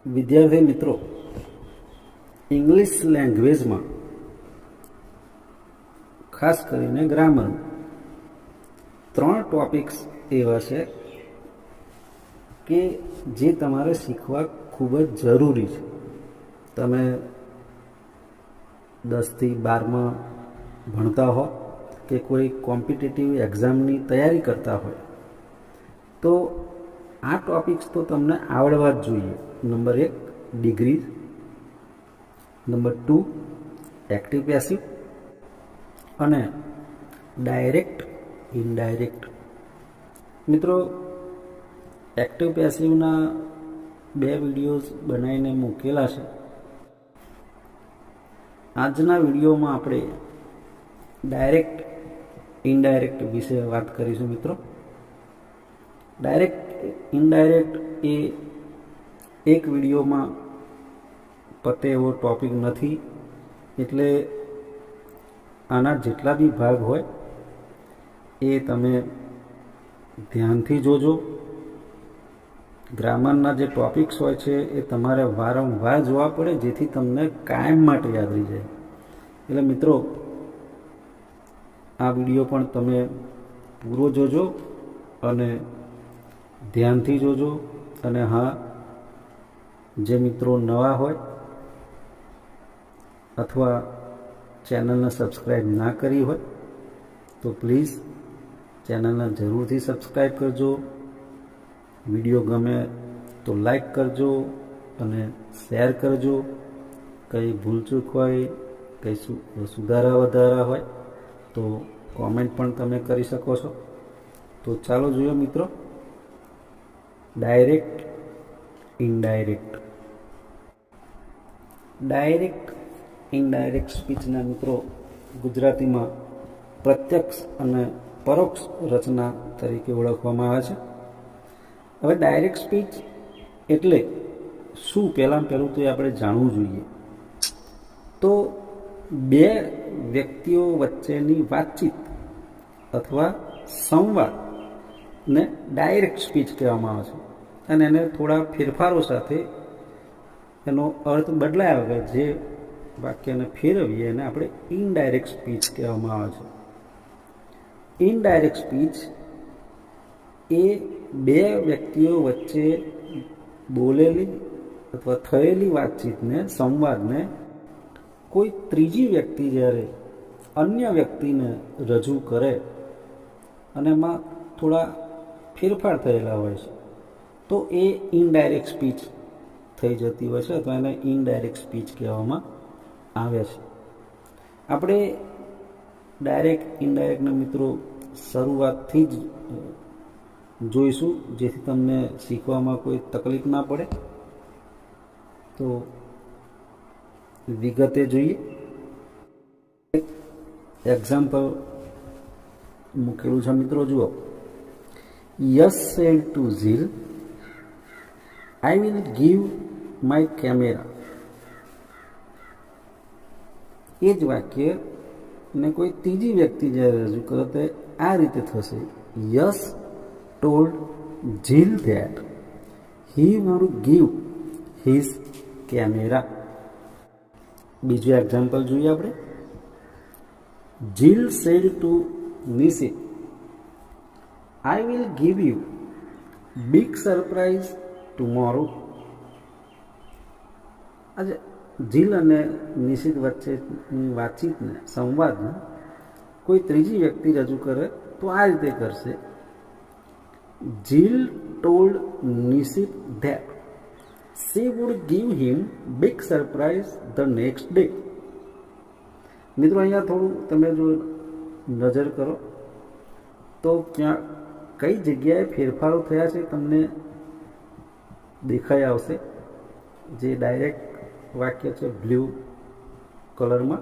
વિદ્યાર્થી મિત્રો, ઇંગ્લિશ લેંગ્વેજમાં ખાસ કરીને ગ્રામર 3 ટોપિક્સ એવા છે કે જે તમારે શીખવા ખૂબ જ જરૂરી છે. તમે 10 થી 12માં ભણતા હો કે કોઈ કોમ્પિટિટિવ એક્ઝામની તૈયારી કરતા હોય તો આ ટોપિક્સ તો તમને આવડવા જ જોઈએ. Number 1 degree, number 2 active passive અને ડાયરેક્ટ ઇનડાયરેક્ટ. મિત્રો, એક્ટિવ પેસિવના 2 વિડીયોઝ બનાવીને મૂકેલા છે. આજના વિડીયોમાં આપણે ડાયરેક્ટ ઇનડાયરેક્ટ વિશે વાત કરીશું. મિત્રો, ડાયરેક્ટ ઇનડાયરેક્ટ એ એક વિડીયોમાં પતે એવો ટોપિક નથી, એટલે આના જેટલા બી ભાગ હોય એ તમે ધ્યાનથી જોજો. ગ્રામરના જે ટોપિક્સ હોય છે એ તમારે વારંવાર જોવા પડે, જેથી તમને કાયમ માટે યાદ રહી જાય. એટલે મિત્રો, આ વિડીયો પણ તમે પૂરો જોજો અને ધ્યાનથી જોજો. અને હા, જે મિત્રો નવા હોય અથવા ચેનલને સબસ્ક્રાઈબ ના કરી હોય તો પ્લીઝ ચેનલને જરૂરથી સબસ્ક્રાઈબ કરજો. વિડીયો ગમે તો લાઈક કરજો અને શેર કરજો. કંઈ ભૂલચૂક હોય, કંઈ સુધારા વધારા હોય તો કોમેન્ટ પણ તમે કરી શકો છો. તો ચાલો જોઈએ મિત્રો, ડાયરેક્ટ ઇનડાયરેક્ટ. ડાયરેક્ટ ઇનડાયરેક્ટ સ્પીચના મિત્રો ગુજરાતીમાં પ્રત્યક્ષ અને પરોક્ષ રચના તરીકે ઓળખવામાં આવે છે. હવે ડાયરેક્ટ સ્પીચ એટલે શું, પહેલું તો એ આપણે જાણવું જોઈએ. તો 2 વ્યક્તિઓ વચ્ચેની વાતચીત અથવા સંવાદને ડાયરેક્ટ સ્પીચ કહેવામાં આવે છે. અને એને થોડા ફેરફારો સાથે એનો અર્થ બદલાયા વગર જે વાક્યને ફેરવીએ એને આપણે ઇનડાયરેક્ટ સ્પીચ કહેવામાં આવે છે. ઇનડાયરેક્ટ સ્પીચ એ 2 વ્યક્તિઓ વચ્ચે બોલેલી અથવા થયેલી વાતચીતને, સંવાદને કોઈ ત્રીજી વ્યક્તિ જ્યારે અન્ય વ્યક્તિને રજૂ કરે અને એમાં થોડા ફેરફાર થયેલા હોય છે તો એ ઇનડાયરેક્ટ સ્પીચ થઈ જતી હોય છે અથવા એને ઇનડાયરેક્ટ સ્પીચ કહેવામાં આવે છે. આપણે ડાયરેક્ટ ઇનડાયરેક્ટના મિત્રો શરૂઆતથી જ જોઈશું, જેથી તમને શીખવામાં કોઈ તકલીફ ના પડે. તો વિગતે જોઈએ. એક્ઝામ્પલ મૂકેલું છે મિત્રો, જુઓ. Yash said to Zeel, I will give my camera. એ જ વાક્ય ને કોઈ ત્રીજી વ્યક્તિ જ્યારે રજૂ કરે તો આ રીતે થશે: yes told Jill that he would give his camera. બીજું એક્ઝામ્પલ જોઈએ આપણે. Jill said to Nishit, I will give you big surprise tomorrow. આજે જીલ અને નિશિત વચ્ચેની વાતચીતને, સંવાદને કોઈ ત્રીજી વ્યક્તિ રજૂ કરે તો આ રીતે કરશે: Jill told Nishit that she would give him big surprise the next day. મિત્રો, અહીંયા થોડું તમે જો નજર કરો તો ક્યાં કઈ જગ્યાએ ફેરફારો થયા છે તમને દેખાઈ આવશે. જે ડાયરેક્ટ વાક્ય છે બ્લુ કલરમાં,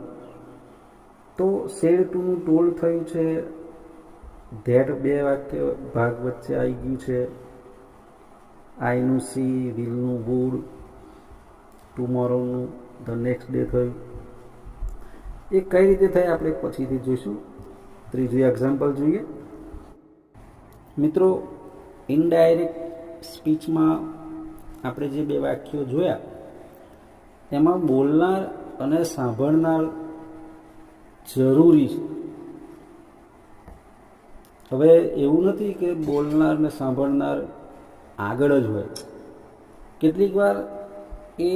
તો સેડ ટુનું ટોલ્ડ થયું છે. ધેટ 2 વાક્ય ભાગ વચ્ચે આવી ગયું છે. આઈનું સી, વિલનું વુડ, ટુમોરોનું ધ નેક્સ્ટ ડે થયું. એ કઈ રીતે થાય આપણે પછીથી જોઈશું. ત્રીજું એક્ઝામ્પલ જોઈએ. મિત્રો, ઇનડાયરેક્ટ સ્પીચમાં આપણે જે બે વાક્યો જોયા એમાં બોલનાર અને સાંભળનાર જરૂરી છે. હવે એવું નથી કે બોલનાર ને સાંભળનાર આગળ જ હોય. કેટલીક વાર એ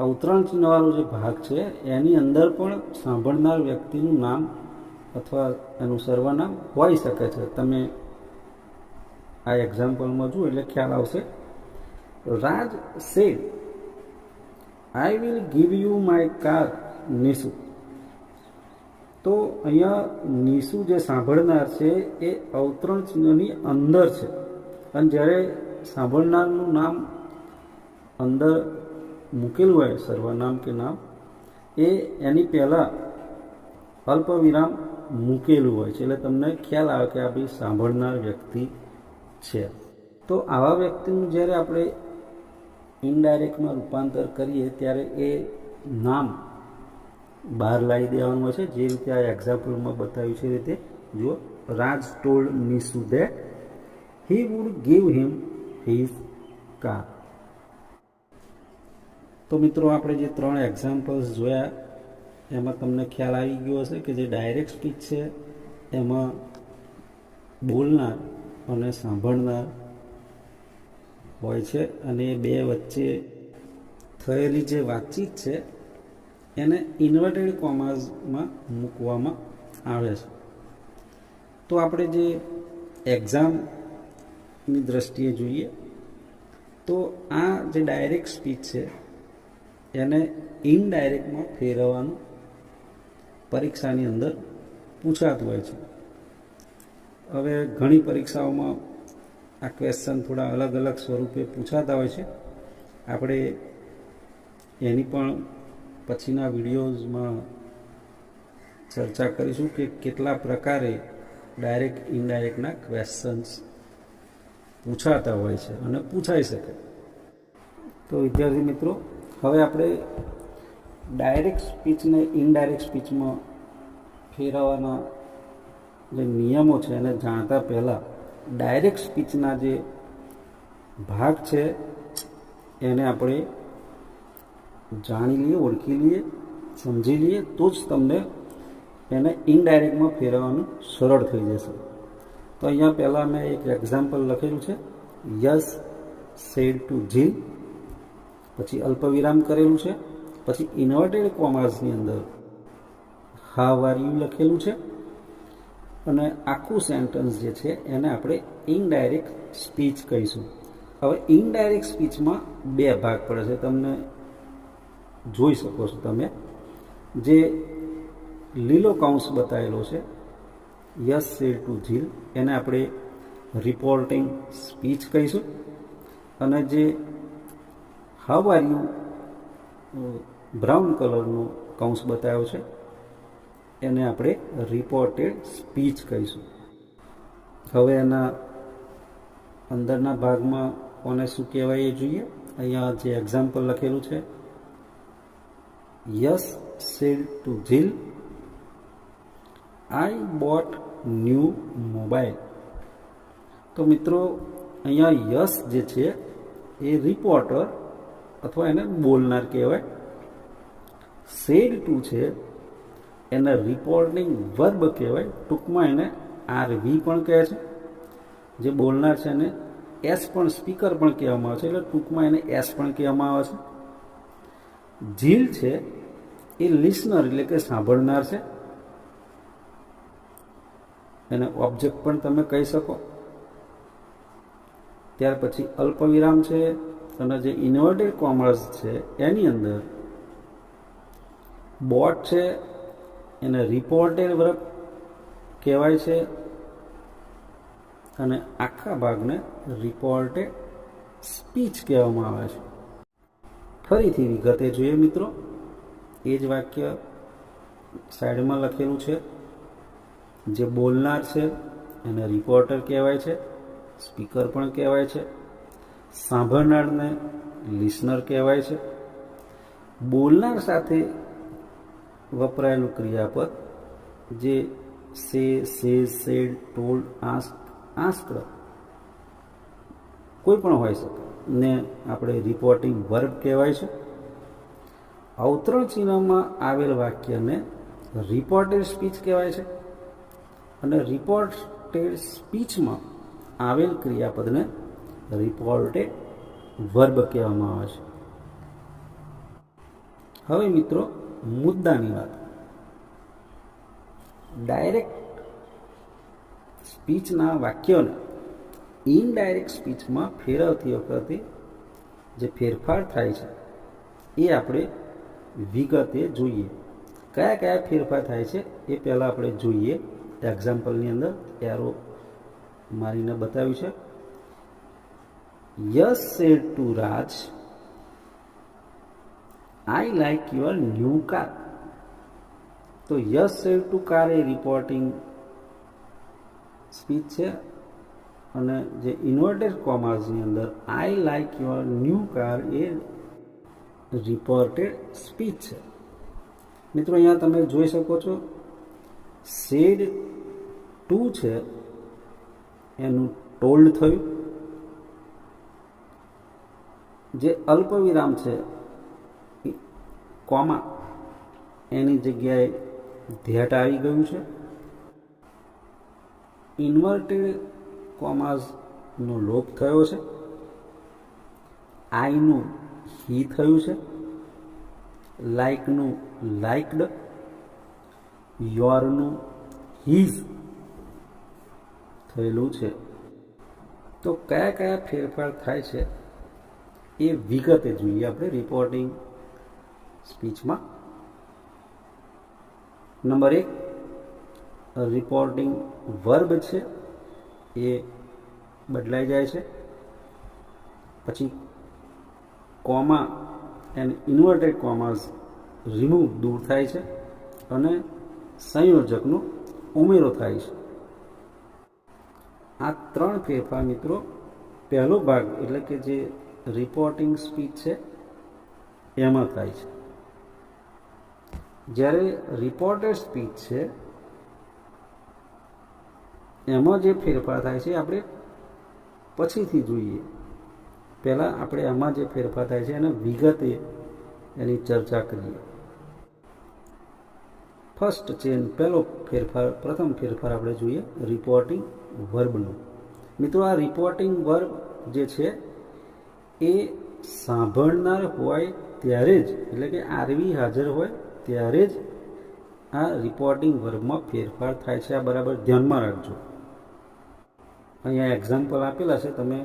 અવતરણ ચિહ્નવાળો જે ભાગ છે એની અંદર પણ સાંભળનાર વ્યક્તિનું નામ અથવા એનું સર્વનામ હોઈ શકે છે. તમે આ એક્ઝામ્પલમાં જુઓ એટલે ખ્યાલ આવશે. Raj said, I will give you my car Nishu. તો અહીંયા નિશુ જે સાંભળનાર છે એ અવતરણ ચિહ્નની અંદર છે, અને જ્યારે સાંભળનારનું નામ અંદર મૂકેલું હોય સર્વનામ કે નામ, એ એની પહેલાં અલ્પ વિરામ મૂકેલું હોય છે, એટલે તમને ખ્યાલ આવે કે આ ભાઈ સાંભળનાર વ્યક્તિ છે. તો આવા વ્યક્તિનું જ્યારે આપણે ઇનડાયરેક્ટમાં રૂપાંતર કરીએ ત્યારે એ નામ બહાર લાવી દેવાનું હોય છે, જે રીતે આ એક્ઝામ્પલમાં બતાવ્યું છે એ રીતે. જુઓ, Raj told Nishu that he would give him his car. તો મિત્રો, આપણે જે 3 એક્ઝામ્પલ્સ જોયા એમાં તમને ખ્યાલ આવી ગયો હશે કે જે ડાયરેક્ટ સ્પીચ છે એમાં બોલનાર અને સાંભળનાર હોય છે, અને એ બે વચ્ચે થયેલી જે વાતચીત છે એને ઇન્વર્ટેડ કોમાસમાં મૂકવામાં આવે છે. તો આપણે જે એક્ઝામની દ્રષ્ટિએ જોઈએ તો આ જે ડાયરેક્ટ સ્પીચ છે એને ઇનડાયરેક્ટમાં ફેરવવાનું પરીક્ષાની અંદર પૂછાતું હોય છે. હવે ઘણી પરીક્ષાઓમાં આ ક્વેશ્ચન થોડા અલગ અલગ સ્વરૂપે પૂછાતા હોય છે. આપણે એની પણ પછીના વિડીયોઝમાં ચર્ચા કરીશું કે કેટલા પ્રકારે ડાયરેક્ટ ઇનડાયરેક્ટના ક્વેશ્ચન્સ પૂછાતા હોય છે અને પૂછાઈ શકે. તો વિદ્યાર્થી મિત્રો, હવે આપણે ડાયરેક્ટ સ્પીચને ઇનડાયરેક્ટ સ્પીચમાં ફેરવવાના જે નિયમો છે એને જાણતા પહેલાં ડાયરેક્ટ સ્પીચના જે ભાગ છે એને આપણે જાણી લઈએ, ઓળખી લઈએ, સમજી લઈએ, તો જ તમને એને ઇનડાયરેક્ટમાં ફેરવવાનું સરળ થઈ જશે. તો અહીંયા પહેલાં મેં એક એક્ઝામ્પલ લખેલું છે, યસ સેડ ટુ જીલ, પછી અલ્પવિરામ કરેલું છે, પછી ઇન્વર્ટેડ કોમાસની અંદર હાવ આર યુ લખેલું છે, અને આખું સેન્ટન્સ જે છે એને આપણે ઇનડાયરેક્ટ સ્પીચ કહીશું. હવે ઇનડાયરેક્ટ સ્પીચમાં 2 ભાગ પડે છે, તમને જોઈ શકો છો. તમે જે લીલો કૌંસ બતાવેલો છે યસ સેડ ટુ જીલ એને આપણે રિપોર્ટિંગ સ્પીચ કહીશું, અને જે હાઉ આર યુ બ્રાઉન કલરનો કૌંસ બતાવ્યો છે એને આપણે રિપોર્ટેડ સ્પીચ કહીશું. હવે એના અંદરના ભાગમાં કોને શું કહેવાય એ જોઈએ. અહીંયા જે એક્ઝામ્પલ લખેલું છે, Yash said to Jill I bought new mobile. તો મિત્રો, અહીંયા યસ જે છે એ રિપોર્ટર અથવા એને બોલનાર કહેવાય. સેડ ટુ છે એને રિપોર્ટિંગ વર્બ કહેવાય. ટૂંકમાં એને આરવી પણ કહે છે. જે બોલનાર છે એને એસ પણ, સ્પીકર પણ કહેવામાં આવે છે, એટલે ટૂંકમાં એને એસ પણ કહેવામાં આવે છે. જીલ છે એ લિસનર એટલે કે સાંભળનાર છે, એને ઓબ્જેક્ટ પણ તમે કહી શકો. ત્યાર પછી અલ્પવિરામ છે, અને જે ઇન્વર્ટેડ કોમર્સ છે એની અંદર બોટ છે એને રિપોર્ટેડ વર્બ કહેવાય છે, અને આખા ભાગને રિપોર્ટેડ સ્પીચ કહેવામાં આવે છે. ફરીથી વિગતે જોઈએ મિત્રો, એ જ વાક્ય સાઈડમાં લખેલું છે. જે બોલનાર છે એને રિપોર્ટર કહેવાય છે, સ્પીકર પણ કહેવાય છે. સાંભળનારને લિસનર કહેવાય છે. બોલનાર સાથે વપરાયેલું ક્રિયાપદ જે સે, સેઝ, સેડ, ટોલ્ડ, આસ્ક્ડ કોઈ પણ હોઈ શકે. ને આપણે રિપોર્ટિંગ વર્બ કહેવાય છે. અવતરણ ચિહ્નમાં આવેલ વાક્યને રિપોર્ટેડ સ્પીચ કહેવાય છે અને રિપોર્ટેડ સ્પીચમાં આવેલ ક્રિયાપદને રિપોર્ટેડ વર્બ કહેવામાં આવે છે. હવે મિત્રો મુદ્દાની વાત. ડાયરેક્ટ સ્પીચના વાક્યોને ઇનડાયરેક્ટ સ્પીચમાં ફેરવતી વખતે જે ફેરફાર થાય છે એ આપણે વિગતે જોઈએ. કયા કયા ફેરફાર થાય છે એ પહેલાં આપણે જોઈએ. એક્ઝામ્પલની અંદર એરો મારીને બતાવ્યું છે. Yash said to Raj, I like your new car. તો યસ સેડ ટુ કાર એ રિપોર્ટિંગ સ્પીચ છે અને જે ઇન્વર્ટેડ કોમાસની અંદર I like your new car એ રિપોર્ટેડ સ્પીચ છે. મિત્રો અહીંયા તમે જોઈ શકો છો સેડ ટુ છે એનું ટોલ્ડ થયું. જે અલ્પ વિરામ છે કોમા એની જગ્યાએ ધેટ આવી ગયું છે. ઇન્વર્ટેડ કોમાસનો લોપ થયો છે. આઈનું હી થયું છે. લાઇકનું લાઇકડ, યોરનું હીઝ થયેલું છે. તો કયા કયા ફેરફાર થાય છે એ વિગતે જોઈએ આપણે રિપોર્ટિંગ સ્પીચમાં. નંબર 1, રિપોર્ટિંગ વર્બ છે એ બદલાઈ જાય છે. પછી કોમા એન્ડ ઇન્વર્ટેડ કોમાસ રિમૂવ દૂર થાય છે અને સંયોજકનો ઉમેરો થાય છે. આ 3 ફેરફાર મિત્રો પહેલો ભાગ એટલે કે જે રિપોર્ટિંગ સ્પીચ છે એમાં થાય છે. જ્યારે રિપોર્ટેડ સ્પીચ છે એમાં જે ફેરફાર થાય છે આપણે પછીથી જોઈએ. પહેલાં આપણે આમાં જે ફેરફાર થાય છે એને વિગતે એની ચર્ચા કરીએ. ફર્સ્ટ ચેન પ્રથમ ફેરફાર આપણે જોઈએ રિપોર્ટિંગ વર્બનો. મિત્રો આ રિપોર્ટિંગ વર્બ જે છે એ સાંભળનાર હોય ત્યારે જ એટલે કે આરવી હાજર હોય ત્યારે જ આ રિપોર્ટિંગ વર્બમાં ફેરફાર થાય છે. આ બરાબર ધ્યાનમાં રાખજો. અહીંયા એક્ઝામ્પલ આપેલા છે તમે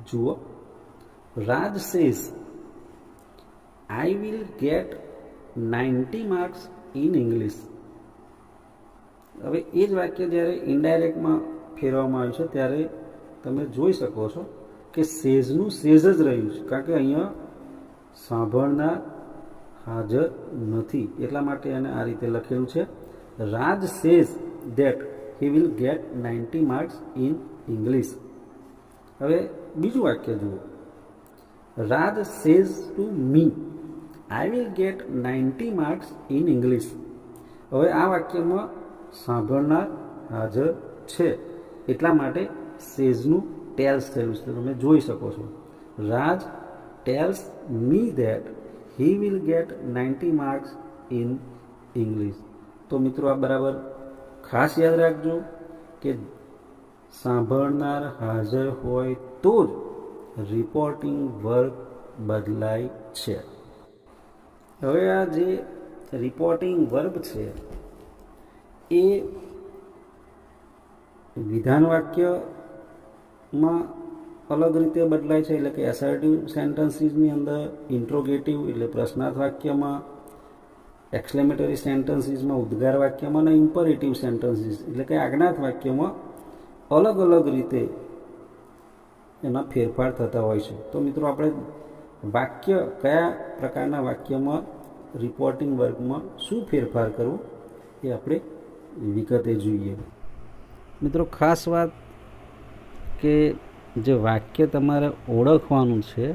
જુઓ. Raj says I will get 90 marks in English. હવે એ જ વાક્ય જ્યારે ઇનડાયરેક્ટમાં ફેરવવામાં આવ્યું છે ત્યારે તમે જોઈ શકો છો કે સેઝનું સેઝ જ રહ્યું છે, કારણ કે અહીંયા સાંભળનાર હાજર નથી. એટલા માટે એને આ રીતે લખેલું છે. Raj says that he will get 90 marks in English. હવે બીજું વાક્ય જુઓ. Raj says to me I will get 90 marks in English. હવે આ વાક્યમાં સાંભળનાર હાજર છે એટલા માટે સેઝનું ટેલ્સ થયેલું છે. તમે જોઈ શકો છો. Raj tells me that he will get 90 marks in English. તો મિત્રો આ બરાબર ખાસ યાદ રાખજો કે સાંભળનાર હાજર હોય તો જ રિપોર્ટિંગ વર્બ બદલાય છે. હવે આ જે રિપોર્ટિંગ વર્બ છે એ વિધાન વાક્યમાં અલગ રીતે બદલાય છે. એટલે કે એસર્ટિવ સેન્ટન્સીસની અંદર, ઇન્ટ્રોગેટિવ એટલે પ્રશ્નાર્થ વાક્યમાં, એક્સક્લેમેટરી સેન્ટન્સીસમાં, ઉદ્ગાર વાક્યમાં અને ઇમ્પરેટિવ સેન્ટન્સીસ એટલે કે આજ્ઞાર્થ વાક્યમાં અલગ અલગ રીતે એના ફેરફાર થતા હોય છે. તો મિત્રો આપણે વાક્ય કયા પ્રકારના વાક્યમાં રિપોર્ટિંગ વર્ગમાં શું ફેરફાર કરવો એ આપણે વિગતે જોઈએ. મિત્રો ખાસ વાત કે જે વાક્ય તમારે ઓળખવાનું છે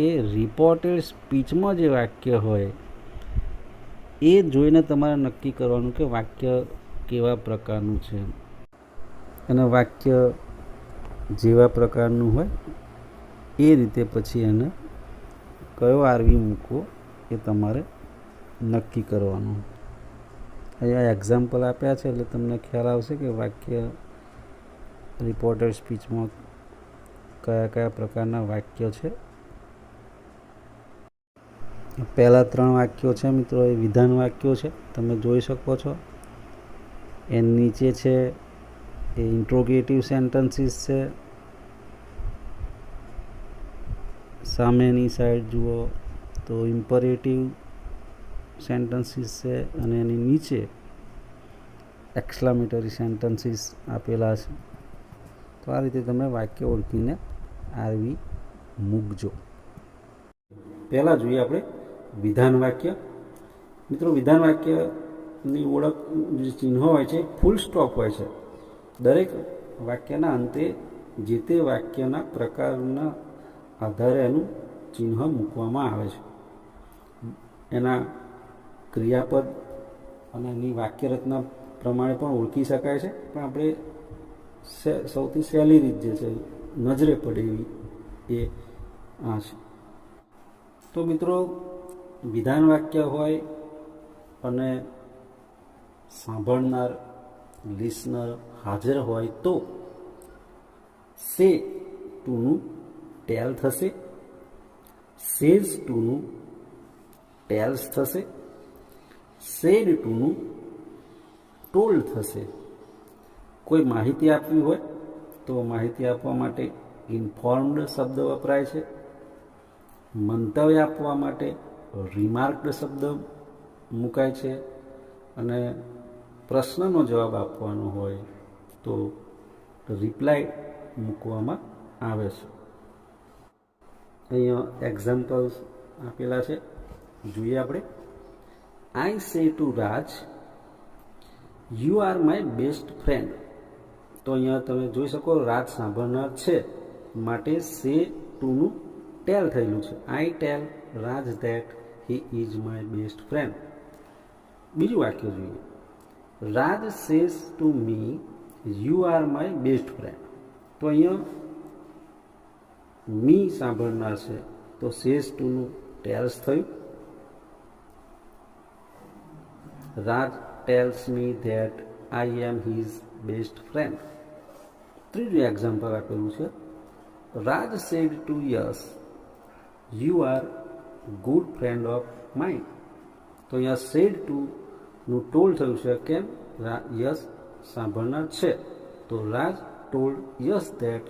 એ રિપોર્ટેડ સ્પીચમાં જે વાક્ય હોય એ જોઈને તમારે નક્કી કરવાનું કે વાક્ય કેવા પ્રકારનું છે. અને વાક્ય જેવા પ્રકારનું હોય એ રીતે પછી એને કયો આરવી મૂકવો એ તમારે નક્કી કરવાનું. અહીંયા એક્ઝામ્પલ આપ્યા છે એટલે તમને ખ્યાલ આવશે કે વાક્ય રિપોર્ટેડ સ્પીચમાં કયા કયા પ્રકારના વાક્યો છે. પહેલાં 3 વાક્યો છે મિત્રો, એ વિધાન વાક્યો છે, તમે જોઈ શકો છો. એની નીચે છે એ ઇન્ટ્રોગેટિવ સેન્ટન્સીસ છે. સામેની સાઈડ જુઓ તો ઇમ્પરેટિવ સેન્ટન્સીસ છે અને એની નીચે એક્સક્લામેટરી સેન્ટન્સીસ આપેલા છે. તો આ રીતે તમે વાક્ય ઓળખીને આરવી મૂકજો. પહેલાં જોઈએ આપણે વિધાન વાક્ય. મિત્રો, વિધાન વાક્યની ઓળખ જે ચિહ્નો હોય છે ફૂલ સ્ટોપ હોય છે. દરેક વાક્યના અંતે જે તે વાક્યના પ્રકારના આધારે એનું ચિહ્ન મૂકવામાં આવે છે. એના ક્રિયાપદ અને એની વાક્યરચના પ્રમાણે પણ ઓળખી શકાય છે, પણ આપણે સૌથી સહેલી રીત જે છે નજરે પડે એવી એ આ છે. તો મિત્રો, વિધાન વાક્ય હોય અને સાંભળનાર લિસનર હાજર હોય તો સે ટુનું ટેલ થશે, સેઝ ટુનું ટેલ્સ થશે, સેડ ટુનું ટોલ્ડ થશે. કોઈ માહિતી આપવી હોય તો માહિતી આપવા માટે ઇન્ફોર્મ્ડ શબ્દ વપરાય છે. મંતવ્ય આપવા માટે રિમાર્ક્ડ શબ્દ મુકાય છે. અને પ્રશ્નનો જવાબ આપવાનો હોય તો રિપ્લાય મૂકવામાં આવે છે. અહીંયા એક્ઝામ્પલ્સ આપેલા છે, જોઈએ આપણે. I say to Raj, you are my best friend. તો અહીંયા તમે જોઈ શકો રાજ સાંભળનાર છે માટે સે ટુનું ટેલ થયેલું છે. I tell Raj that he is my best friend. બીજું વાક્ય જોઈએ. Raj says to me you are my best friend. તો અહીંયા મી સાંભળનાર છે તો સેઝ ટુનું ટેલ્સ થયું. Raj tells me that I am his best friend. ત્રીજું એક્ઝામ્પલ આપેલું છે. Raj said to Yash you are good friend of mine. તો અહીંયા સેડ ટુ નું ટોલ્ડ થયું છે. કેમ? યશ સાંભળનાર છે તો Raj told Yash that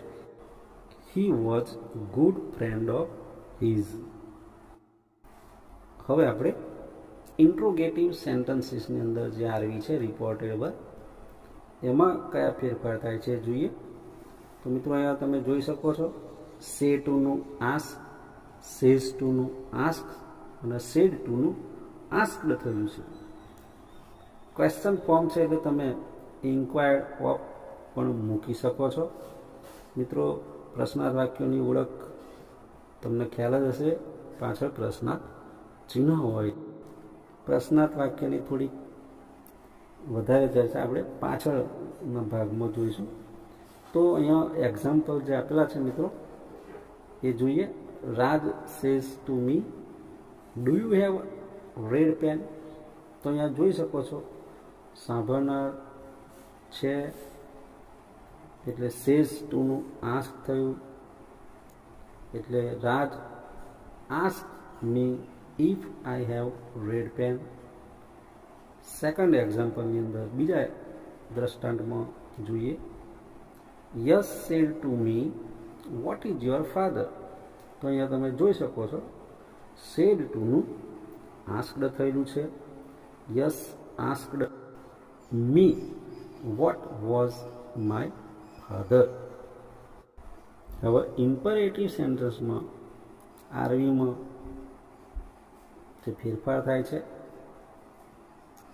he was good friend of his. હવે આપણે ઇન્ટ્રોગેટિવ સેન્ટન્સીસની અંદર જે આરવી છે રિપોર્ટેબલ, એમાં કયા ફેરફાર થાય છે જોઈએ. તો મિત્રો, અહીંયા તમે જોઈ શકો છો સે ટુનું આસ્ક, સેઝ ટુનું આસ્ક અને સેડ ટુનું આસ્કડ થયું છે. ક્વેશ્ચન ફોર્મ છે એટલે તમે ઇન્ક્વાયર્ડ ઓફ પણ મૂકી શકો છો. મિત્રો, પ્રશ્નાર્થ વાક્યોની ઓળખ તમને ખ્યાલ જ હશે, પાછળ પ્રશ્નાર્થ ચિહ્ન હોય. પ્રશ્નાર્થ વાક્યની થોડીક વધારે ચર્ચા આપણે પાછળના ભાગમાં જોઈશું. તો અહીંયા એક્ઝામ્પલ જે આપેલા છે મિત્રો એ જોઈએ. Raj says to me do you have red pen. તો અહીંયા જોઈ શકો છો સાંભળનાર છે એટલે સેઝ ટુનું આસ્ક થયું. એટલે Raj ask me if I have red pen. Second એક્ઝામ્પલની અંદર બીજા દ્રષ્ટાંતમાં જોઈએ. Yash said to me what is your father. તો અહીંયા તમે જોઈ શકો છો સેડ ટુનું આસ્કડ થયેલું છે. Yes asked me what was my father. હવે ઇમ્પરેટિવ સેન્ટેન્સમાં આરવીમાં જે ફેરફાર થાય છે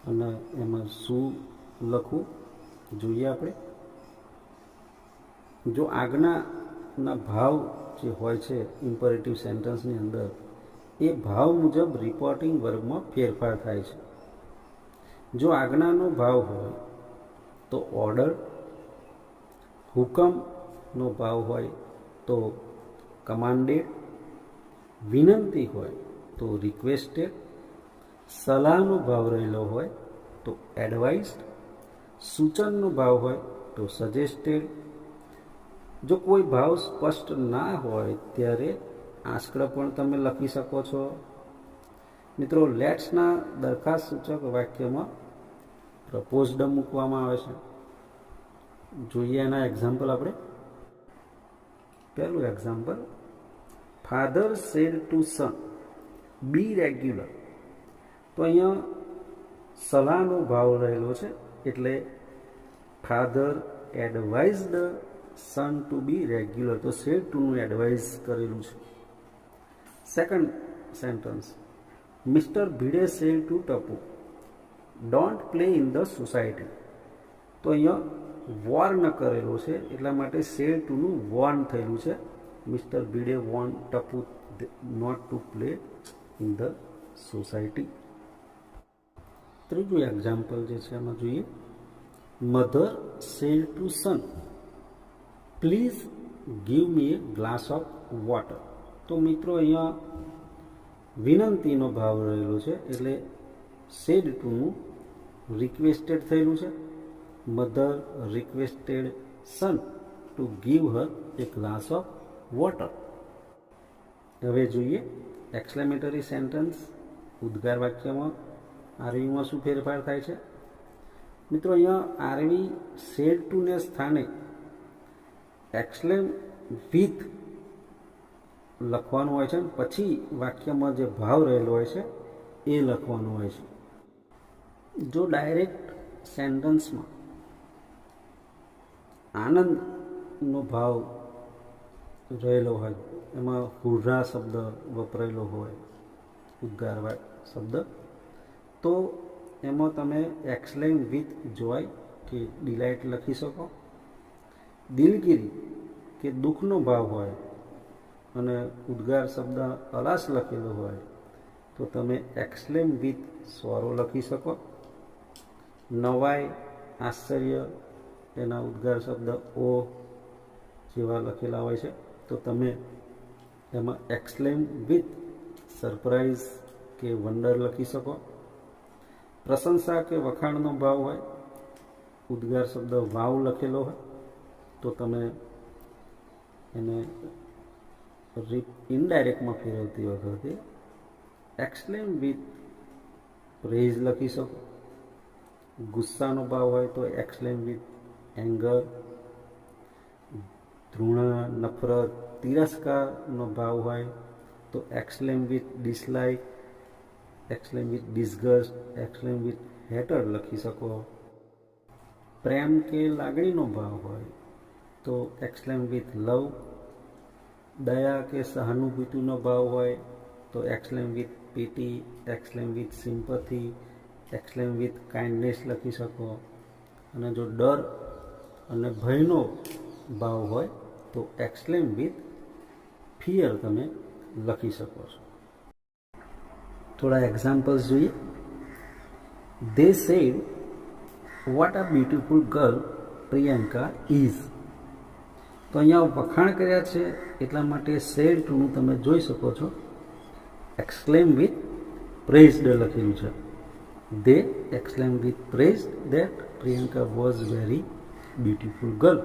અને એમાં શું લખવું જોઈએ આપણે. જો આજ્ઞાના ભાવ જે હોય છે ઇમ્પરેટિવ સેન્ટેન્સની અંદર, એ ભાવ મુજબ રિપોર્ટિંગ વર્બમાં ફેરફાર થાય છે. જો આજ્ઞાનો ભાવ હોય તો ઓર્ડર, હુકમનો ભાવ હોય તો કમાન્ડેડ, વિનંતી હોય તો રિક્વેસ્ટેડ, સલાહનો ભાવ રહેલો હોય તો એડવાઇસ્ડ, સૂચનનો ભાવ હોય તો સજેસ્ટેડ. જો કોઈ ભાવ સ્પષ્ટ ના હોય ત્યારે આસ્કડ પણ તમે લખી શકો છો. મિત્રો, લેટ્સના દરખાસ્ત સૂચક વાક્યમાં પ્રપોઝડ મૂકવામાં આવે છે. જોઈએ એના એક્ઝામ્પલ આપણે. પહેલું example, father said to son be regular. તો અહીંયા સલાહનો ભાવ રહેલો છે એટલે father advised son to be regular, તો સેડ ટુનું એડવાઇઝ કરેલું છે. Second sentence, mister Bhide said to Tapu don't play in the society. તો અહીંયા વોર્ન કરેલો છે એટલા માટે સેડ ટુનું વોર્ન થયેલું છે. Mister Bhide warn Tapu not to play in the society. ત્રીજું એક્ઝામ્પલ જે છે એમાં જોઈએ, mother said to son please give me a glass of water. તો મિત્રો અહીંયા વિનંતીનો ભાવ રહેલો છે એટલે સેડ ટુનું રિક્વેસ્ટેડ થયેલું છે. Mother requested son to give her a glass of water. હવે જોઈએ એક્સક્લેમેટરી સેન્ટેન્સ, ઉદ્ગાર વાક્યમાં આરવીમાં શું ફેરફાર થાય છે. મિત્રો, અહીંયા આરવી સેડ ટુને સ્થાને એક્સક્લેમ વિથ લખવાનું હોય છે, પછી વાક્યમાં જે ભાવ રહેલો હોય છે એ લખવાનું હોય છે. જો ડાયરેક્ટ સેન્ટન્સમાં આનંદનો ભાવ રહેલો હોય, એમાં હુર્રા શબ્દ વપરાયેલો હોય, ઉદ્ગાર શબ્દ, તો એમાં તમે એક્સક્લેમ વિથ જોય કે ડિલાઇટ લખી શકો. દિલગીરી કે દુઃખનો ભાવ હોય અને ઉદ્ગાર શબ્દ અલાસ લખેલો હોય તો તમે એક્સક્લેમ વિથ સોરો લખી શકો. નવાઈ, આશ્ચર્ય, એના ઉદ્ગાર શબ્દ ઓ જેવા લખેલા હોય છે તો તમે એમાં એક્સક્લેમ વિથ સરપ્રાઇઝ કે વંડર લખી શકો. પ્રશંસા કે વખાણનો ભાવ હોય, ઉદ્ગાર શબ્દ વાવ લખેલો હોય તો તમે એને ઇનડાયરેક્ટમાં ફેરવતી વખતે એક્સક્લેમ વિથ પ્રેઝ લખી શકો. ગુસ્સાનો ભાવ હોય તો એક્સક્લેમ વિથ એંગર. ધૃણા, નફરત, તિરસ્કારનો ભાવ હોય તો exclaim with dislike, exclaim with disgust, exclaim with hatred લખી શકો. પ્રેમ કે લાગણીનો ભાવ હોય તો એક્સક્લેમ વિથ લવ. દયા કે સહાનુભૂતિનો ભાવ હોય તો exclaim with pity, exclaim with sympathy, exclaim with kindness લખી શકો. અને જો ડર અને ભયનો ભાવ હોય તો એક્સક્લેમ વિથ ફિયર તમે લખી શકો છો. થોડા એક્ઝામ્પલ્સ જોઈએ. દે said what a beautiful girl Priyanka is. તો અહીંયા વખાણ કર્યા છે એટલા માટે સેડ ટુનું તમે જોઈ શકો છો એક્સક્લેમ વિથ પ્રેઝડ લખેલું છે. They exclaim with praise that Priyanka was very beautiful girl.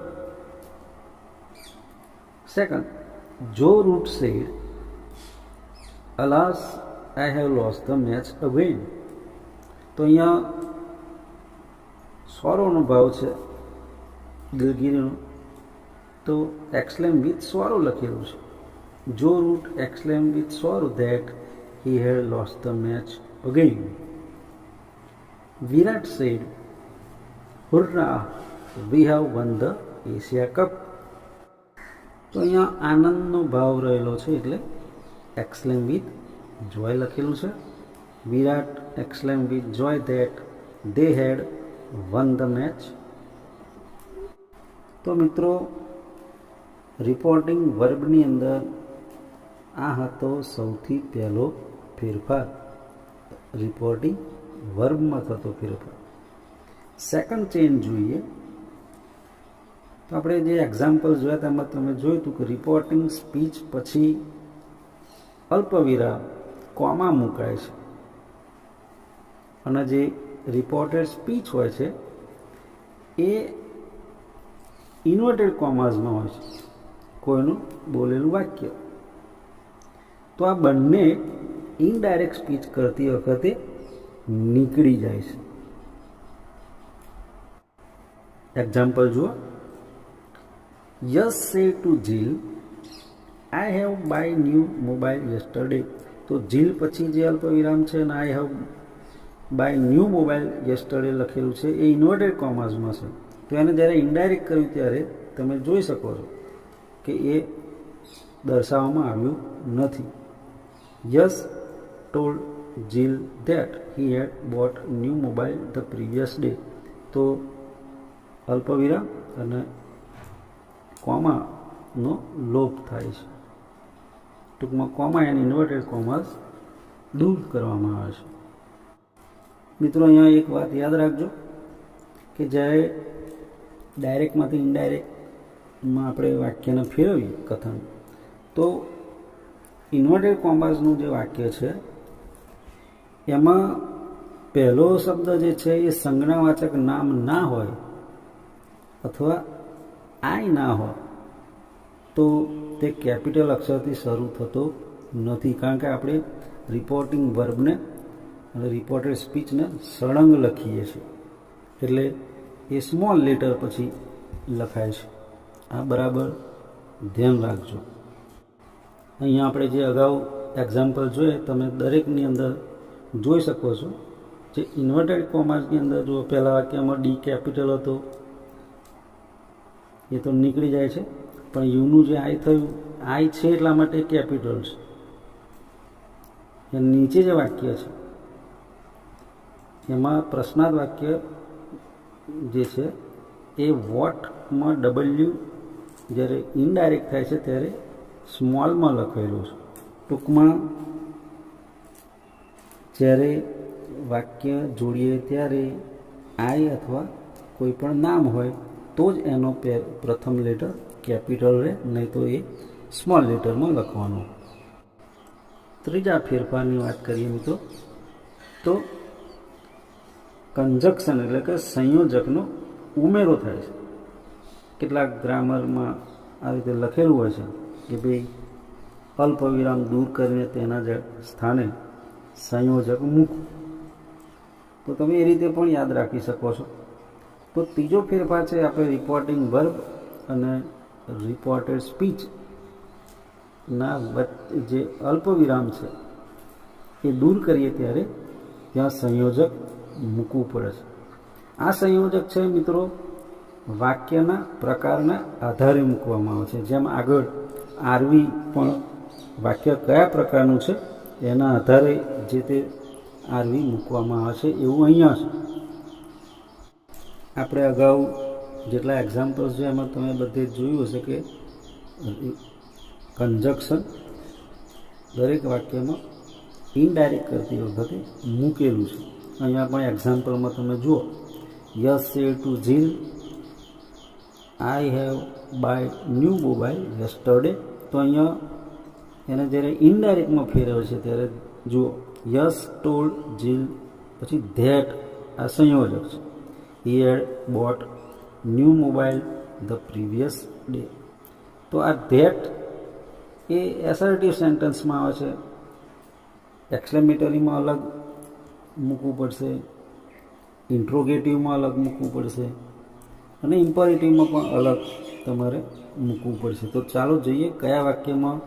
Second, Joe Root said alas I have lost the match again. તો અહીંયા સોરોનો ભાવ છે, દિલગીરીનો, તો એક્સક્લેમ વિથ સોરો લખેલું છે. Joe Root exclaim with sorrow that he had lost the match again. Virat said hurrah we have won the Asia cup. તો અહીંયા આનંદનો ભાવ રહેલો છે એટલે એક્સક્લેમ વિથ જોય લખેલું છે. Virat exclaim with joy that they had won the match. તો મિત્રો, રિપોર્ટિંગ વર્બની અંદર આ હતો સૌથી પહેલો ફેરફાર, રિપોર્ટિંગ વર્બમાં થતો ફેરફાર. સેકન્ડ ચેન્જ જોઈએ તો આપણે જે એક્ઝામ્પલ જોયા તેમાં તમે જોયું હતું કે રિપોર્ટિંગ સ્પીચ પછી અલ્પવિરામ કોમા મુકાય છે, અને જે રિપોર્ટેડ સ્પીચ હોય છે એ ઇન્વર્ટેડ કોમાઝમાં હોય છે, કોઈનું બોલેલું વાક્ય. તો આ બંને ઇનડાયરેક્ટ સ્પીચ કરતી વખતે નીકળી જાય છે. એક્ઝામ્પલ જુઓ. Yash say to Jill, I have buy new mobile yesterday. તો જીલ પછી જે અલ્પવિરામ છે અને I have buy new mobile yesterday લખેલું છે એ ઇન્વર્ટેડ કોમાઝમાં છે. તો એને જ્યારે ઇનડાયરેક્ટ કર્યું ત્યારે તમે જોઈ શકો છો કે એ દર્શાવવામાં આવ્યું નથી. Yash told Jill that he had bought new mobile the previous day. તો અલ્પવિરામ અને કોમાનો લોપ થાય છે. ટૂંકમાં કોમા એન્ડ ઇન્વર્ટેડ કોમાસ દૂર કરવામાં આવે છે. મિત્રો, અહીંયા એક વાત યાદ રાખજો કે જ્યારે ડાયરેક્ટમાંથી ઇનડાયરેક્ટમાં આપણે વાક્યને ફેરવીએ કથન, તો ઇન્વર્ટેડ કોમાસનું જે વાક્ય છે એમાં પહેલો શબ્દ જે છે એ સંજ્ઞાવાચક નામ ના હોય અથવા આઈ ના હોય તો તે કેપિટલ અક્ષરથી શરૂ થતો નથી, કારણ કે આપણે રિપોર્ટિંગ વર્બને અને રિપોર્ટેડ સ્પીચને સળંગ લખીએ છીએ, એટલે એ સ્મોલ લેટર પછી લખાય છે. આ બરાબર ધ્યાન રાખજો. અહીંયા આપણે જે અગાઉ એક્ઝામ્પલ જોઈએ તમે દરેકની અંદર જોઈ શકો છો. જે ઇન્વર્ટેડ કોમાસની અંદર જો પહેલા વાક્યમાં ડી કેપિટલ હતો એ તો નીકળી જાય છે, પણ યુનું જે આઈ થયું, આઈ છે એટલા માટે કેપિટલ છે. એ નીચે જે વાક્ય છે એમાં પ્રશ્નાર્થ વાક્ય જે છે એ વોટમાં ડબલ્યુ જ્યારે ઇનડાયરેક્ટ થાય છે ત્યારે સ્મોલમાં લખેલું છે. ટૂંકમાં જ્યારે વાક્ય જોડીએ ત્યારે આઈ અથવા કોઈ પણ નામ હોય તો જ એનો પ્રથમ લેટર કેપિટલ રહે, નહીં તો એ સ્મોલ લેટરમાં લખવાનું. ત્રીજા ફેરફારની વાત કરીએ મિત્રો, તો કન્જક્શન એટલે કે સંયોજકનો ઉમેરો થાય છે. કેટલાક ગ્રામરમાં આ રીતે લખેલું હોય છે કે ભાઈ અલ્પવિરામ દૂર કરીને તેના સ્થાને સંયોજક મૂકવું. તો તમે એ રીતે પણ યાદ રાખી શકો છો. તો ત્રીજો ફેરફાર છે આપણે રિપોર્ટિંગ વર્બ અને રિપોર્ટેડ સ્પીચના જે અલ્પવિરામ છે એ દૂર કરીએ ત્યારે ત્યાં સંયોજક મૂકવું પડે છે. આ સંયોજક છે મિત્રો વાક્યના પ્રકારના આધારે મૂકવામાં આવે છે. જેમ આગળ આરવી પણ વાક્ય કયા પ્રકારનું છે એના આધારે જે તે આરવી મૂકવામાં આવે છે, એવું અહીંયા છે. આપણે અગાઉ જેટલા એક્ઝામ્પલ્સ છે એમાં તમે બધે જોયું હશે કે કન્જક્શન દરેક વાક્યમાં ઇનડાયરેક્ટ કરતી વખતે મૂકેલું છે. અહીંયા પણ એક્ઝામ્પલમાં તમે જુઓ, Yash say to Jill, I have buy new mobile yesterday. તો અહીંયા એને જ્યારે ઇનડાયરેક્ટમાં ફેરવે છે ત્યારે જુઓ, યસ ટોલ્ડ જીલ, પછી ધેટ આ સંયોજક છે. He had bought new mobile the previous day. તો આ ધેટ એ એસર્ટિવ સેન્ટેન્સમાં આવે છે. એક્સક્લેમેટરીમાં અલગ મૂકવું પડશે, ઇન્ટ્રોગેટિવમાં અલગ મૂકવું પડશે અને ઇમ્પરેટિવમાં પણ અલગ તમારે મૂકવું પડશે. તો ચાલો જોઈએ કયા વાક્યમાં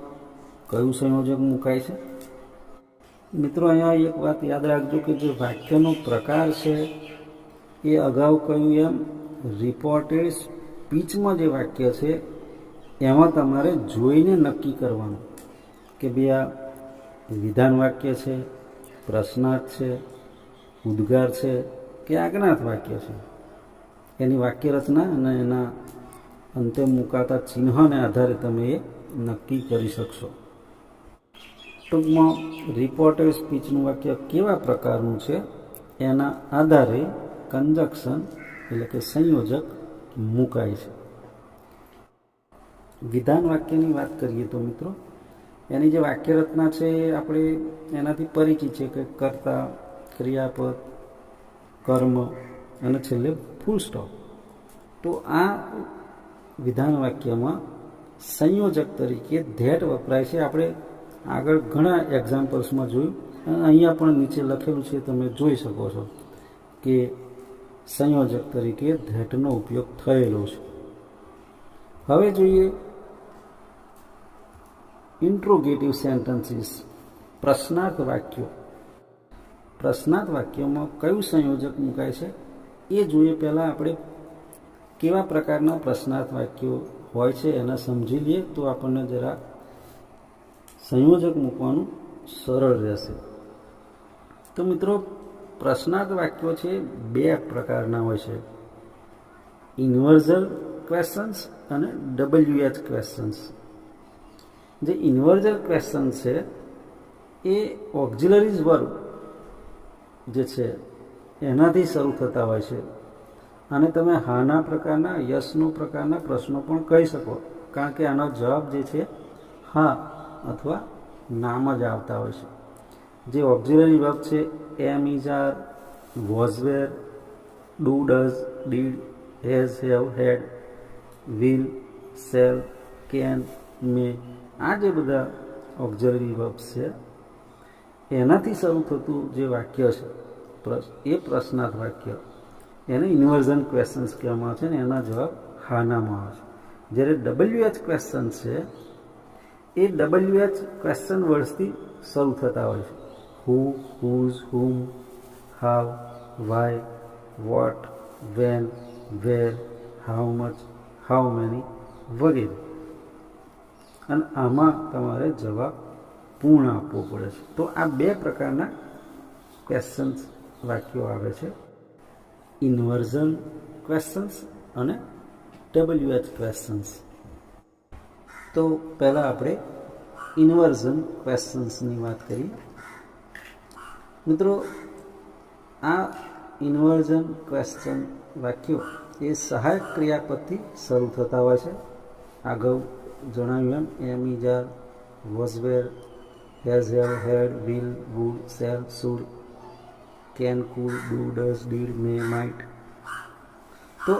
કયું સંયોજક મુકાય છે. મિત્રો, અહીંયા એક વાત યાદ રાખજો કે જે વાક્યનો પ્રકાર છે એ અગાઉ કહ્યું એમ રિપોર્ટેડ સ્પીચમાં જે વાક્ય છે એમાં તમારે જોઈને નક્કી કરવાનું કે ભાઈ આ વિધાન વાક્ય છે, પ્રશ્નાર્થ છે, ઉદ્ગાર છે કે આજ્ઞાર્થ વાક્ય છે. એની વાક્ય રચના અને એના અંતે મુકાતા ચિહ્નને આધારે તમે એ નક્કી કરી શકશો. ટૂંકમાં રિપોર્ટેડ સ્પીચનું વાક્ય કેવા પ્રકારનું છે એના આધારે કન્જક્શન એટલે કે સંયોજક મુકાય છે. વિધાન વાક્યની વાત કરીએ તો મિત્રો એની જે વાક્ય રચના છે આપણે એનાથી પરિચિત છે કે કર્તા, ક્રિયાપદ, કર્મ અને છેલ્લે ફૂલ સ્ટોપ. તો આ વિધાન વાક્યમાં સંયોજક તરીકે ધેટ વપરાય છે. આપણે આગળ ઘણા એક્ઝામ્પલ્સમાં જોયું અને અહીંયા પણ નીચે લખેલું છે, તમે જોઈ શકો છો કે સંયોજક તરીકે ધેટનો ઉપયોગ થયેલો છે. હવે જોઈએ ઇન્ટ્રોગેટિવ સેન્ટેન્સીસ, પ્રશ્નાર્થ વાક્યો. પ્રશ્નાર્થ વાક્યોમાં કયું સંયોજક મુકાય છે એ જોઈએ. પહેલાં આપણે કેવા પ્રકારના પ્રશ્નાર્થ વાક્યો હોય છે એને સમજી લઈએ તો આપણને જરા સંયોજક મૂકવાનું સરળ રહેશે. તો મિત્રો પ્રશ્નાર્થ વાક્યો છે બે પ્રકારના હોય છે, ઇન્વર્ઝલ ક્વેશ્ચન્સ અને WH ક્વેશ્ચન્સ. જે ઇન્વર્ઝલ ક્વેશ્ચન છે એ ઓક્ઝિલરીઝ વર્બ જે છે એનાથી શરૂ થતા હોય છે અને તમે હાના પ્રકારના, યસનો પ્રકારના પ્રશ્નો પણ કહી શકો, કારણ કે આનો જવાબ જે છે હા અથવા નામ જ આવતા હોય છે. જે ઓક્ઝિલરી વર્બ છે am, is, are, was, were, do, does, did, has, have, had, will, shall, can, may, આ જે બધા ઓક્ઝિલરી વર્બ્સ છે એનાથી શરૂ થતું જે વાક્ય છે એ પ્રશ્નાર્થ વાક્ય, એને ઇન્વર્ઝન ક્વેશ્ચન્સ કહેવામાં આવે છે ને એના જવાબ હાનામાં આવે છે. જ્યારે WH ક્વેશ્ચન છે એ WH ક્વેશ્ચન વર્ડ્સથી શરૂ થતા હોય છે, who, whose, whom, how, why, what, when, where, how much, how many વગેરે. અને આમાં તમારે જવાબ પૂર્ણ આપવો પડે છે. તો આ બે પ્રકારના ક્વેશ્ચન્સ વાક્યો આવે છે, ઇન્વર્ઝન ક્વેશ્ચન્સ અને WH ક્વેશ્ચન્સ. તો પહેલાં આપણે ઇન્વર્ઝન ક્વેશ્ચન્સની વાત કરીએ. મિત્રો આ ઇન્વર્ઝન ક્વેશ્ચન વાક્યો એ સહાયક ક્રિયાપદથી શરૂ થતા હોય છે. આગળ જણાવ્યું am, is, are, was, were, has, have, had, will, would, shall, should, can, could, do, does, did, may, might. તો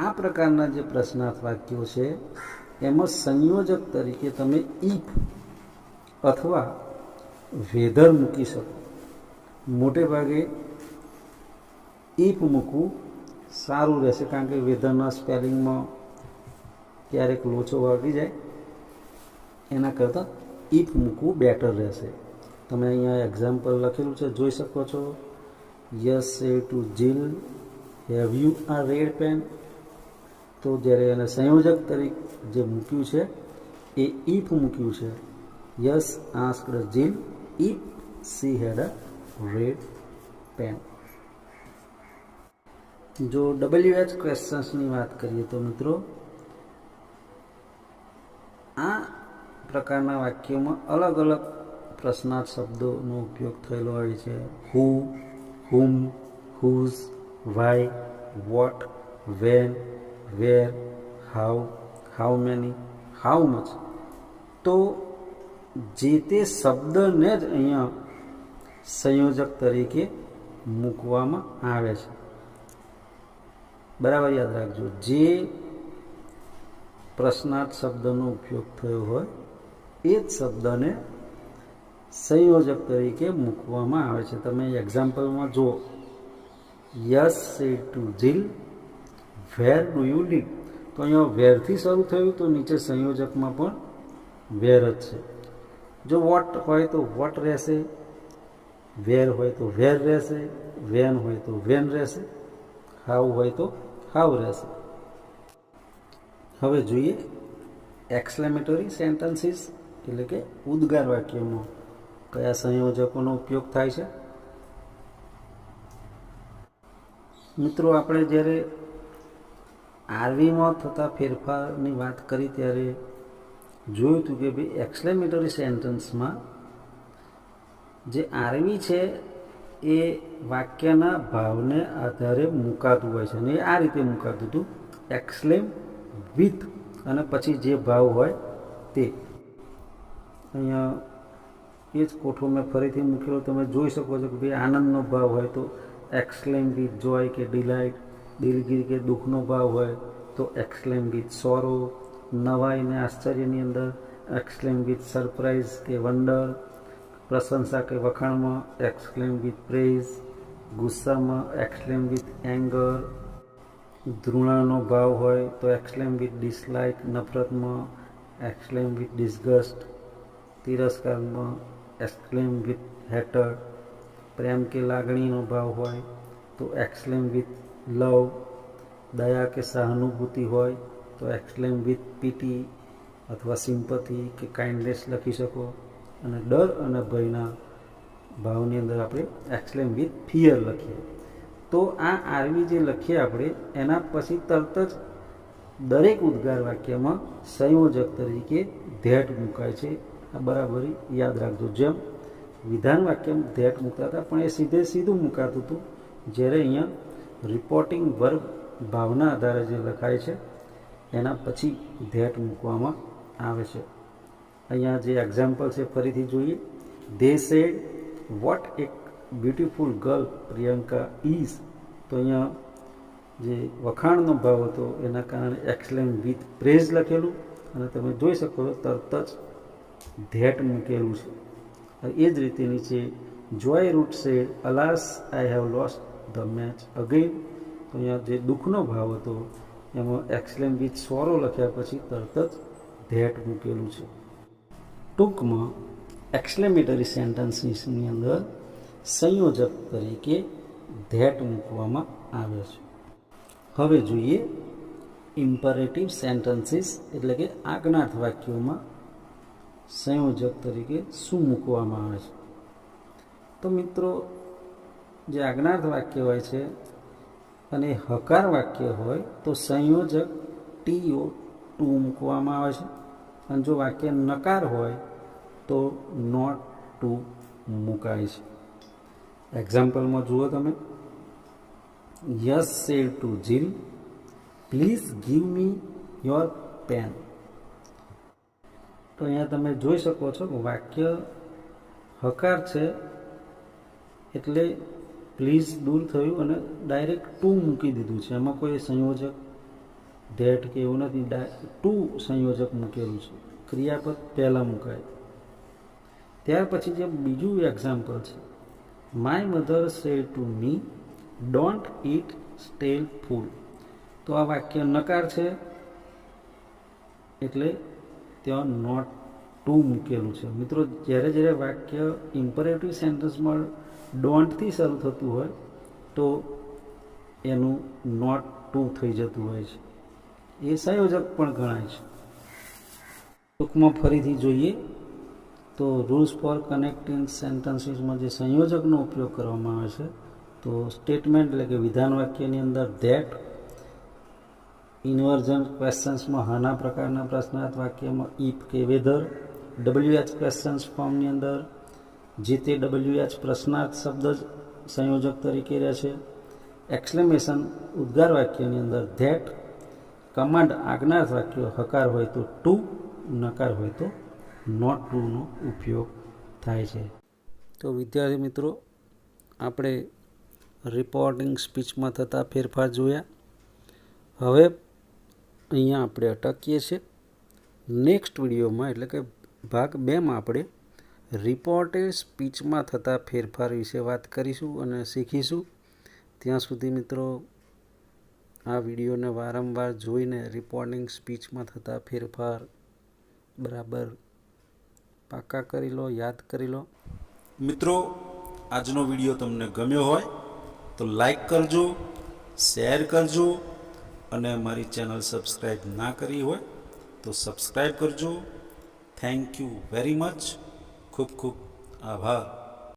આ પ્રકારના જે પ્રશ્નાર્થ વાક્યો છે એમાં સંયોજક તરીકે તમે ઇફ અથવા વેધર મૂકી શકો. મોટે ભાગે ઇફ મૂકવું સારું રહેશે, કારણ કે વેધરના સ્પેલિંગમાં ક્યારેક લોચો વાગી જાય, એના કરતાં ઇફ મૂકવું બેટર રહેશે. તમે અહીંયા એક્ઝામ્પલ લખેલું છે, જોઈ શકો છો. Yes say to Jill, have you આ રેડ પેન. તો જ્યારે એને સંયોજક તરીકે જે મૂક્યું છે એ ઇફ મૂક્યું છે. Yash asked Jill if she had a red pen. જો WH ક્વેશ્ચન્સની વાત કરીએ તો મિત્રો આ પ્રકારના વાક્યોમાં અલગ અલગ પ્રશ્નાર્થ શબ્દોનો ઉપયોગ થયેલો હોય છે. Who, whom, whose, why, what, when, where, how, how many, how much. તો જે તે શબ્દને જ અહીંયા સંયોજક તરીકે મૂકવામાં આવે છે. બરાબર યાદ રાખજો, જે પ્રશ્નાર્થ શબ્દનો ઉપયોગ થયો હોય એ જ શબ્દને સંયોજક તરીકે મૂકવામાં આવે છે. તમે એક્ઝામ્પલમાં જુઓ, Yash say to Jill, where do you live. તો અહીંયા વેરથી શરૂ થયું તો નીચે સંયોજકમાં પણ વેર જ છે. જો વોટ હોય તો વોટ રહેશે, વેર હોય તો વેર રહેશે, વેન હોય તો વેન રહેશે, હાઉ હોય તો હાઉ રહેશે. હવે જોઈએ એક્સક્લેમેટરી સેન્ટેન્સીસ, એટલે કે ઉદ્ગાર વાક્યોમાં કયા સંયોજકોનો ઉપયોગ થાય છે. મિત્રો આપણે જ્યારે આરવીમાં થતા ફેરફારની વાત કરી ત્યારે જોયું હતું કે ભાઈ એક્સક્લેમેટરી સેન્ટેન્સમાં જે આરવી છે એ વાક્યના ભાવને આધારે મુકાતું હોય છે અને આ રીતે મુકાતું હતું, એક્સક્લેમ વિથ અને પછી જે ભાવ હોય તે. અહીંયા એ જ કોઠો મેં ફરીથી મૂકેલો, તમે જોઈ શકો છો કે ભાઈ આનંદનો ભાવ હોય તો એક્સક્લેમ વિથ જોય કે ડિલાઇટ, દિલગીરી કે દુઃખનો ભાવ હોય તો એક્સક્લેમ વિથ સોરો, નવાઈ ને આશ્ચર્યની અંદર એક્સક્લેમ વિથ સરપ્રાઇઝ કે વન્ડર, પ્રશંસા કે વખાણમાં એક્સક્લેમ વિથ પ્રેઝ, ગુસ્સામાં એક્સક્લેમ વિથ એંગર, ધૃણાનો ભાવ હોય તો exclaim with dislike, નફરતમાં એક્સક્લેમ with ડિસગસ્ટ, તિરસ્કારમાં એક્સક્લેમ with હેટર્ડ, પ્રેમ કે લાગણીનો ભાવ હોય તો એક્સક્લેમ વિથ લવ, દયા કે સહાનુભૂતિ હોય તો એક્સક્લેમ વિથ પીટી અથવા સિમ્પથી કે કાઇન્ડનેસ લખી શકો. અને ડર અને ભયના ભાવની અંદર આપણે એક્સક્લેમ વિથ ફિયર લખીએ. તો આ આરવી જે લખીએ આપણે એના પછી તરત જ દરેક ઉદ્ગાર વાક્યમાં સંયોજક તરીકે ધેટ મુકાય છે. આ બરાબર યાદ રાખજો. જેમ વિધાન વાક્યમાં ધેટ મૂકતા હતા પણ એ સીધું મુકાતું હતું, જ્યારે અહીંયા રિપોર્ટિંગ વર્બ ભાવના આધારે જે લખાય છે એના પછી ધેટ મૂકવામાં આવે છે. અહીંયા જે એક્ઝામ્પલ છે ફરીથી જોઈએ. ધે સેડ વોટ એક બ્યુટીફુલ ગર્લ પ્રિયંકા ઇઝ. તો અહીંયા જે વખાણનો ભાવ હતો એના કારણે એક્સક્લેમ વિથ પ્રેઝ લખેલું અને તમે જોઈ શકો છો તરત જ ધેટ મૂકેલું છે. એ જ રીતે નીચે Joe Root said alas I have lost the match again. તો અહીંયા જે દુઃખનો ભાવ હતો એમાં એક્સક્લેમ વિથ સોરો લખ્યા પછી તરત જ ધેટ મૂકેલું છે. ટૂંકમાં એક્સક્લેમેટરી સેન્ટેન્સીસની અંદર સંયોજક તરીકે ધેટ મૂકવામાં આવે છે. હવે જોઈએ ઇમ્પરેટિવ સેન્ટેન્સીસ એટલે કે આજ્ઞાર્થ વાક્યોમાં સંયોજક તરીકે શું મૂકવામાં આવે છે. તો મિત્રો, જે આજ્ઞાર્થ વાક્ય હોય છે અને હકાર વાક્ય હોય તો સંયોજક ટીઓ ટુ મૂકવામાં આવે છે, અને જો વાક્ય નકાર હોય તો નોટ ટુ મુકાય છે. એક્ઝામ્પલમાં જુઓ તમે. Yash said to Jill please give me your pen. તો અહીંયા તમે જોઈ શકો છો કે વાક્ય હકાર છે એટલે પ્લીઝ દૂર થયું અને ડાયરેક્ટ ટુ મૂકી દીધું છે. એમાં કોઈ સંયોજક ધેટ કે એવું નથી, ટુ સંયોજક મૂકેલું છે. ક્રિયાપદ પહેલાં મુકાય. ત્યાર પછી જે બીજું એક્ઝામ્પલ છે, my mother said to me don't eat stall food. તો આ વાક્ય નકાર છે એટલે ત્યાં નોટ ટુ મૂકેલું છે. મિત્રો, જ્યારે વાક્ય ઇમ્પરેટિવ સેન્ટેન્સમાં ડોન્ટથી શરૂ થતું હોય તો એનું નોટ ટુ થઈ જતું હોય છે. એ સંયોજક પણ ગણાય છે. ટૂંકમાં ફરીથી જોઈએ તો રૂલ્સ ફોર કનેક્ટિંગ સેન્ટેન્સીસમાં જે સંયોજકનો ઉપયોગ કરવામાં આવે છે તો સ્ટેટમેન્ટ એટલે કે વિધાન વાક્યની અંદર ધેટ, ઇન્વર્જન ક્વેશ્ચન્સમાં હાના પ્રકારના પ્રશ્નાર્થ વાક્યમાં ઇફ કે વેધર, WH ક્વેશ્ચન્સ ફોર્મની અંદર જે તે WH પ્રશ્નાર્થ શબ્દ જ સંયોજક તરીકે રહે છે. એક્સક્લેમેશન ઉદ્ગાર વાક્યની અંદર ધેટ, કમાન્ડ આજ્ઞાર્થ વાક્યો હકાર હોય તો ટુ, નકાર હોય તો નોટ ટુનો ઉપયોગ થાય છે. તો વિદ્યાર્થી મિત્રો, આપણે રિપોર્ટિંગ સ્પીચમાં થતા ફેરફાર જોયા. હવે અહીંયા આપણે અટકીએ છીએ. નેક્સ્ટ વિડીયોમાં એટલે કે ભાગ 2માં આપણે રિપોર્ટેડ સ્પીચમાં થતા ફેરફાર વિશે વાત કરીશું અને શીખીશું. ત્યાં સુધી મિત્રો આ વિડીયોને વારંવાર જોઈને રિપોર્ટિંગ સ્પીચમાં થતા ફેરફાર બરાબર પાકા કરી લો, યાદ કરી લો. મિત્રો, આજનો વિડીયો તમને ગમ્યો હોય તો લાઈક કરજો, શેર કરજો અને અમારી ચેનલ સબસ્ક્રાઈબ ના કરી હોય તો સબસ્ક્રાઈબ કરજો. Thank you very much. ખૂબ ખૂબ આભાર.